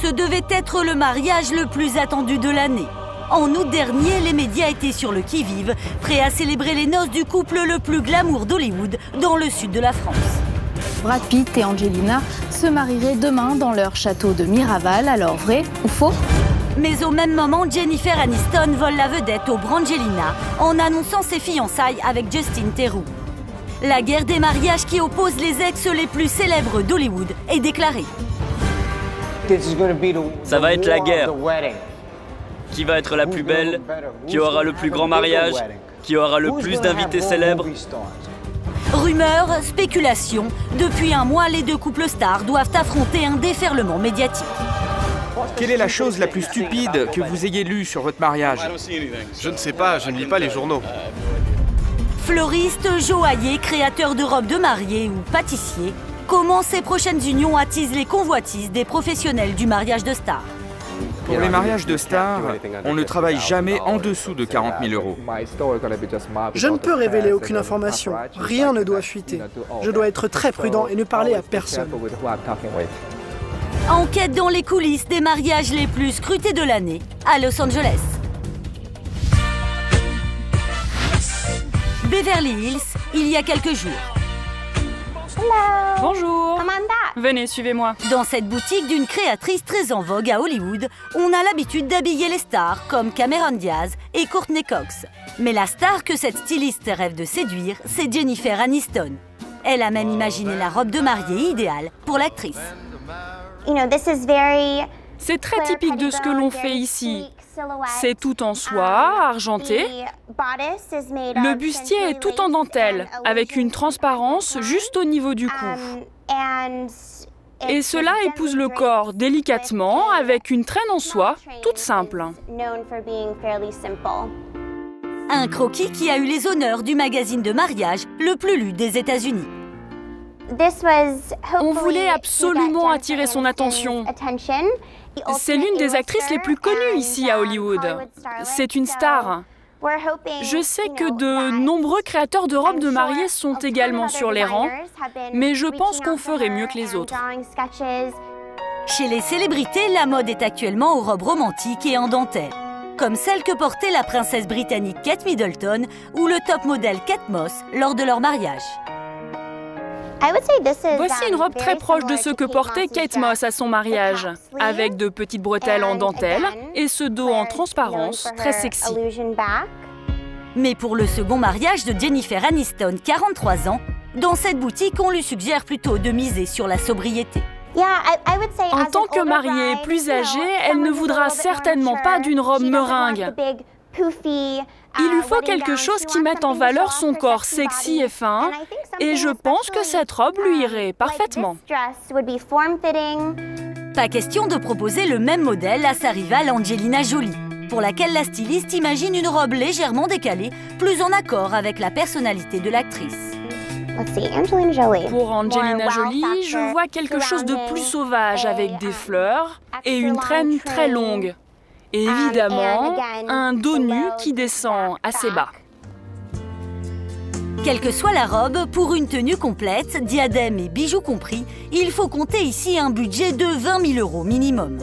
Ce devait être le mariage le plus attendu de l'année. En août dernier, les médias étaient sur le qui-vive, prêts à célébrer les noces du couple le plus glamour d'Hollywood dans le sud de la France. Brad Pitt et Angelina se marieraient demain dans leur château de Miraval. Alors vrai ou faux? Mais au même moment, Jennifer Aniston vole la vedette au Brangelina en annonçant ses fiançailles avec Justin Theroux. La guerre des mariages qui oppose les ex les plus célèbres d'Hollywood est déclarée. Ça va être la guerre. Qui va être la plus belle? Qui aura le plus grand mariage? Qui aura le plus d'invités célèbres? Rumeurs, spéculations. Depuis un mois, les deux couples stars doivent affronter un déferlement médiatique. Quelle est la chose la plus stupide que vous ayez lue sur votre mariage? Je ne sais pas, je ne lis pas les journaux. Fleuriste, joaillier, créateur de robes de mariée ou pâtissier, comment ces prochaines unions attisent les convoitises des professionnels du mariage de stars? Pour les mariages de stars, on ne travaille jamais en dessous de 40 000 €. Je ne peux révéler aucune information. Rien ne doit fuiter. Je dois être très prudent et ne parler à personne. Enquête dans les coulisses des mariages les plus scrutés de l'année à Los Angeles. Beverly Hills, il y a quelques jours. Bonjour. Venez, suivez-moi. Dans cette boutique d'une créatrice très en vogue à Hollywood, on a l'habitude d'habiller les stars comme Cameron Diaz et Courtney Cox. Mais la star que cette styliste rêve de séduire, c'est Jennifer Aniston. Elle a même imaginé la robe de mariée idéale pour l'actrice. C'est très typique de ce que l'on fait ici. C'est tout en soie, argenté. Le bustier est tout en dentelle, avec une transparence juste au niveau du cou. Et cela épouse le corps délicatement, avec une traîne en soie, toute simple. Un croquis qui a eu les honneurs du magazine de mariage le plus lu des États-Unis. On voulait absolument attirer son attention. C'est l'une des actrices les plus connues ici à Hollywood. C'est une star. Je sais que de nombreux créateurs de robes de mariée sont également sur les rangs, mais je pense qu'on ferait mieux que les autres. Chez les célébrités, la mode est actuellement aux robes romantiques et en dentelle, comme celle que portait la princesse britannique Kate Middleton ou le top modèle Kate Moss lors de leur mariage. Voici une robe très proche de ce que portait Kate Moss à son mariage, avec de petites bretelles en dentelle et ce dos en transparence très sexy. Mais pour le second mariage de Jennifer Aniston, 43 ans, dans cette boutique, on lui suggère plutôt de miser sur la sobriété. En tant que mariée plus âgée, elle ne voudra certainement pas d'une robe meringue. Il lui faut quelque chose qui mette en valeur son corps sexy et fin, et je pense que cette robe lui irait parfaitement. Pas question de proposer le même modèle à sa rivale Angelina Jolie, pour laquelle la styliste imagine une robe légèrement décalée, plus en accord avec la personnalité de l'actrice. Pour Angelina Jolie, je vois quelque chose de plus sauvage avec des fleurs et une traîne très longue. Et évidemment, un dos nu qui descend assez bas. Quelle que soit la robe, pour une tenue complète, diadème et bijoux compris, il faut compter ici un budget de 20 000 € minimum.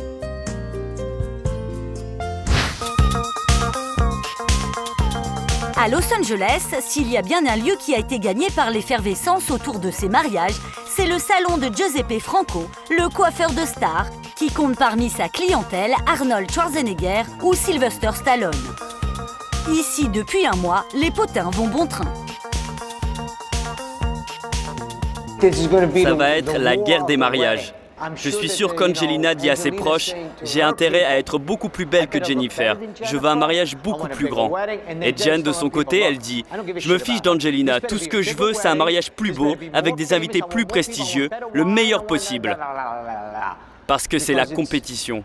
À Los Angeles, s'il y a bien un lieu qui a été gagné par l'effervescence autour de ces mariages, c'est le salon de Giuseppe Franco, le coiffeur de stars, qui compte parmi sa clientèle Arnold Schwarzenegger ou Sylvester Stallone. Ici, depuis un mois, les potins vont bon train. Ça va être la guerre des mariages. Je suis sûr qu'Angelina dit à ses proches « J'ai intérêt à être beaucoup plus belle que Jennifer. Je veux un mariage beaucoup plus grand. » Et Jen, de son côté, elle dit « Je me fiche d'Angelina. Tout ce que je veux, c'est un mariage plus beau, avec des invités plus prestigieux, le meilleur possible. » Parce que c'est la compétition.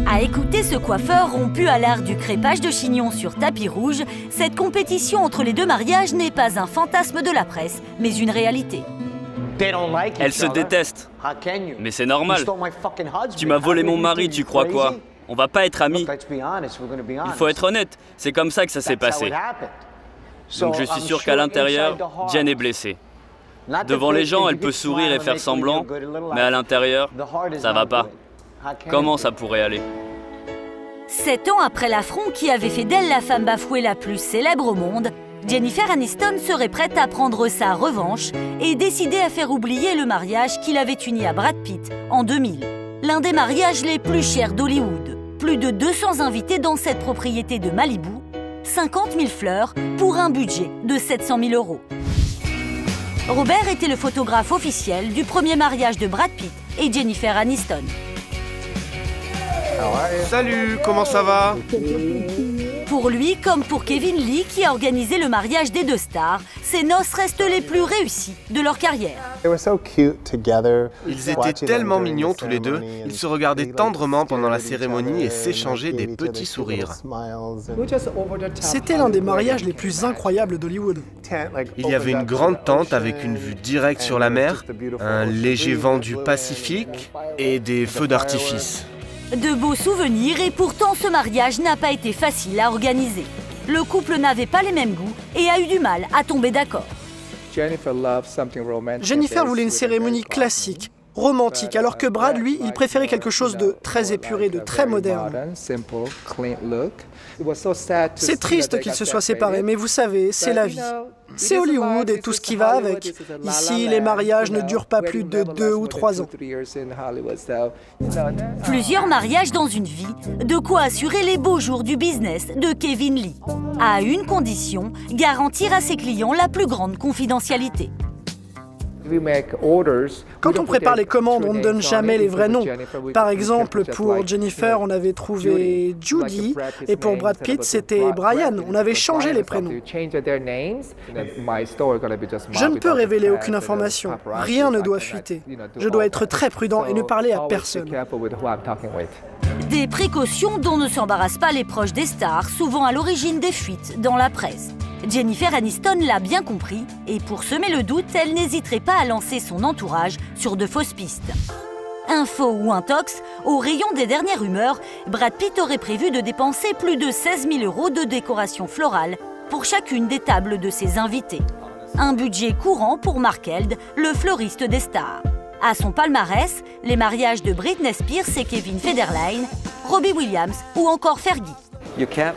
À écouter ce coiffeur rompu à l'art du crépage de chignon sur tapis rouge, cette compétition entre les deux mariages n'est pas un fantasme de la presse, mais une réalité. Elles se détestent. Mais c'est normal. Tu m'as volé mon mari, tu crois quoi? On va pas être amis. Il faut être honnête, c'est comme ça que ça s'est passé. Donc je suis sûr qu'à l'intérieur, Jen est blessée. Devant les gens, elle peut sourire et faire semblant, mais à l'intérieur, ça va pas. Comment ça pourrait aller? 7 ans après l'affront qui avait fait d'elle la femme bafouée la plus célèbre au monde, Jennifer Aniston serait prête à prendre sa revanche et décider à faire oublier le mariage qui l'avait uni à Brad Pitt en 2000. L'un des mariages les plus chers d'Hollywood. Plus de 200 invités dans cette propriété de Malibu, 50 000 fleurs pour un budget de 700 000 €. Robert était le photographe officiel du premier mariage de Brad Pitt et Jennifer Aniston. Salut, comment ça va? Pour lui, comme pour Kevin Lee qui a organisé le mariage des deux stars, ces noces restent les plus réussies de leur carrière. Ils étaient tellement mignons tous les deux. Ils se regardaient tendrement pendant la cérémonie et s'échangeaient des petits sourires. C'était l'un des mariages les plus incroyables d'Hollywood. Il y avait une grande tente avec une vue directe sur la mer, un léger vent du Pacifique et des feux d'artifice. De beaux souvenirs et pourtant ce mariage n'a pas été facile à organiser. Le couple n'avait pas les mêmes goûts et a eu du mal à tomber d'accord. Jennifer voulait une cérémonie classique, romantique, alors que Brad, lui, il préférait quelque chose de très épuré, de très moderne. C'est triste qu'ils se soient séparés, mais vous savez, c'est la vie. C'est Hollywood et tout ce qui va avec. Ici, les mariages ne durent pas plus de 2 ou 3 ans. Plusieurs mariages dans une vie, de quoi assurer les beaux jours du business de Kevin Lee. À une condition, garantir à ses clients la plus grande confidentialité. Quand on prépare les commandes, on ne donne jamais les vrais noms. Par exemple, pour Jennifer, on avait trouvé Judy, et pour Brad Pitt, c'était Brian. On avait changé les prénoms. Je ne peux révéler aucune information. Rien ne doit fuiter. Je dois être très prudent et ne parler à personne. Des précautions dont ne s'embarrassent pas les proches des stars, souvent à l'origine des fuites dans la presse. Jennifer Aniston l'a bien compris et pour semer le doute, elle n'hésiterait pas à lancer son entourage sur de fausses pistes. Info ou intox, au rayon des dernières rumeurs, Brad Pitt aurait prévu de dépenser plus de 16 000 € de décoration florale pour chacune des tables de ses invités. Un budget courant pour Mark Held, le fleuriste des stars. À son palmarès, les mariages de Britney Spears et Kevin Federline, Robbie Williams ou encore Fergie.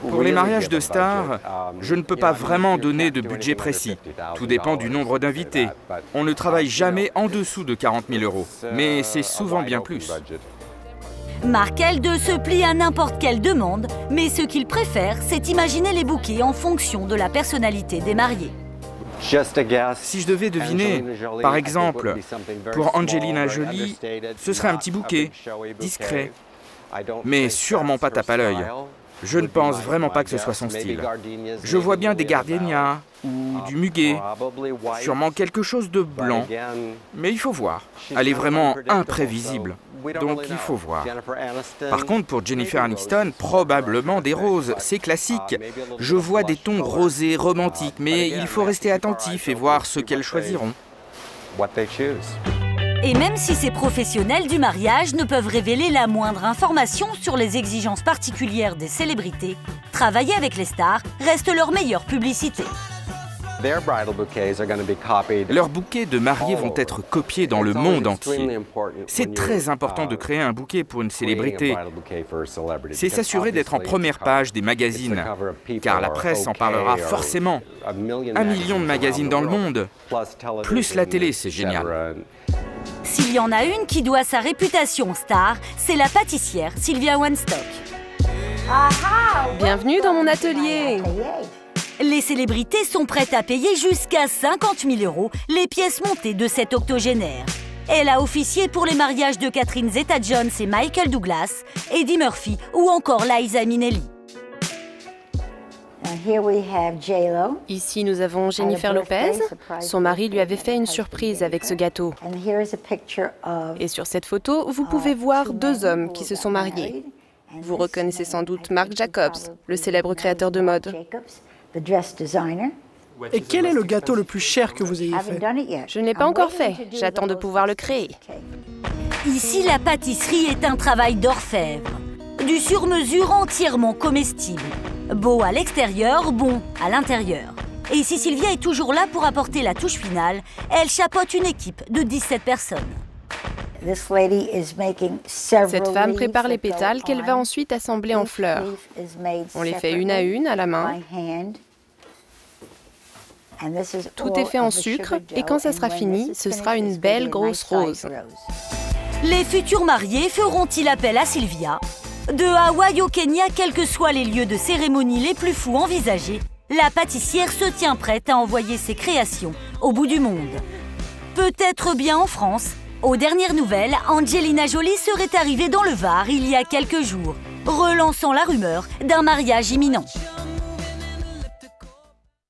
Pour les mariages de stars, je ne peux pas vraiment donner de budget précis. Tout dépend du nombre d'invités. On ne travaille jamais en dessous de 40 000 €, mais c'est souvent bien plus. Mark Held se plie à n'importe quelle demande, mais ce qu'il préfère, c'est imaginer les bouquets en fonction de la personnalité des mariés. Si je devais deviner, par exemple, pour Angelina Jolie, ce serait un petit bouquet, discret, mais sûrement pas tape à l'œil. Je ne pense vraiment pas que ce soit son style. Je vois bien des gardénias ou du muguet, sûrement quelque chose de blanc, mais il faut voir. Elle est vraiment imprévisible, donc il faut voir. Par contre, pour Jennifer Aniston, probablement des roses, c'est classique. Je vois des tons rosés, romantiques, mais il faut rester attentif et voir ce qu'elles choisiront. Et même si ces professionnels du mariage ne peuvent révéler la moindre information sur les exigences particulières des célébrités, travailler avec les stars reste leur meilleure publicité. Leurs bouquets de mariés vont être copiés dans le monde entier. C'est très important de créer un bouquet pour une célébrité. C'est s'assurer d'être en première page des magazines, car la presse en parlera forcément. 1 million de magazines dans le monde, plus la télé, c'est génial. S'il y en a une qui doit sa réputation star, c'est la pâtissière Sylvia Weinstock. Bienvenue dans mon atelier. Les célébrités sont prêtes à payer jusqu'à 50 000 € les pièces montées de cette octogénaire. Elle a officié pour les mariages de Catherine Zeta-Jones et Michael Douglas, Eddie Murphy ou encore Liza Minnelli. Ici, nous avons Jennifer Lopez. Son mari lui avait fait une surprise avec ce gâteau. Et sur cette photo, vous pouvez voir 2 hommes qui se sont mariés. Vous reconnaissez sans doute Marc Jacobs, le célèbre créateur de mode. Et quel est le gâteau le plus cher que vous ayez fait? Je ne l'ai pas encore fait. J'attends de pouvoir le créer. Ici, la pâtisserie est un travail d'orfèvre. Du sur-mesure entièrement comestible. Beau à l'extérieur, bon à l'intérieur. Et si Sylvia est toujours là pour apporter la touche finale, elle chapeaute une équipe de 17 personnes. Cette femme prépare les pétales qu'elle va ensuite assembler en fleurs. On les fait une à la main. Tout est fait en sucre et quand ça sera fini, ce sera une belle grosse rose. Les futurs mariés feront-ils appel à Sylvia? De Hawaï au Kenya, quels que soient les lieux de cérémonie les plus fous envisagés, la pâtissière se tient prête à envoyer ses créations au bout du monde. Peut-être bien en France. Aux dernières nouvelles, Angelina Jolie serait arrivée dans le Var il y a quelques jours, relançant la rumeur d'un mariage imminent.